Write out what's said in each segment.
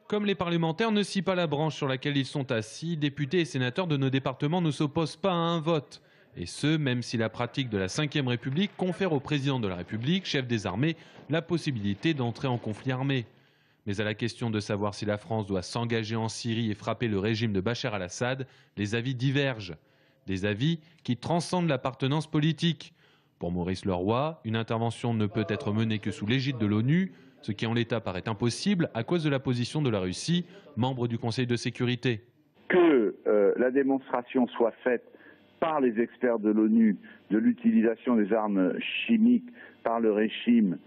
Comme les parlementaires ne scient pas la branche sur laquelle ils sont assis, députés et sénateurs de nos départements ne s'opposent pas à un vote. Et ce, même si la pratique de la Ve République confère au président de la République, chef des armées, la possibilité d'entrer en conflit armé. Mais à la question de savoir si la France doit s'engager en Syrie et frapper le régime de Bachar al-Assad, les avis divergent. Des avis qui transcendent l'appartenance politique. Pour Maurice Leroy, une intervention ne peut être menée que sous l'égide de l'ONU, ce qui en l'état paraît impossible à cause de la position de la Russie, membre du Conseil de sécurité. Que la démonstration soit faite par les experts de l'ONU de l'utilisation des armes chimiques par le régime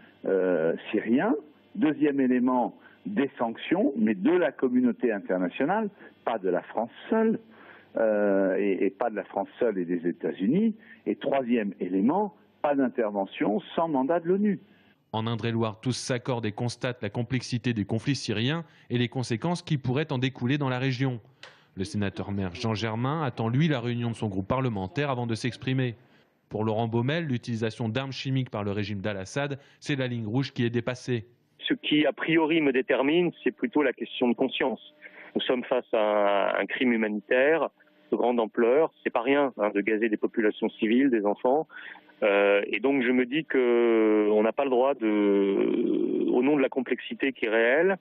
syrien. Deuxième élément, des sanctions, mais de la communauté internationale, pas de la France seule, et pas de la France seule et des États-Unis. Et troisième élément, pas d'intervention sans mandat de l'ONU. En Indre-et-Loire, tous s'accordent et constatent la complexité du conflit syrien et les conséquences qui pourraient en découler dans la région. Le sénateur-maire Jean Germain attend lui la réunion de son groupe parlementaire avant de s'exprimer. Pour Laurent Baumel, l'utilisation d'armes chimiques par le régime d'Al-Assad, c'est la ligne rouge qui est dépassée. Ce qui, a priori, me détermine, c'est plutôt la question de conscience. Nous sommes face à un crime humanitaire de grande ampleur. C'est pas rien de gazer des populations civiles, des enfants. Et donc je me dis qu'on n'a pas le droit au nom de la complexité qui est réelle,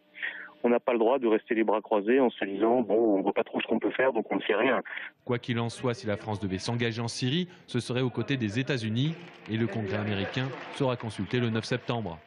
on n'a pas le droit de rester les bras croisés en se disant bon, on ne voit pas trop ce qu'on peut faire, donc on ne fait rien. Quoi qu'il en soit, si la France devait s'engager en Syrie, ce serait aux côtés des États-Unis et le Congrès américain sera consulté le 9 septembre.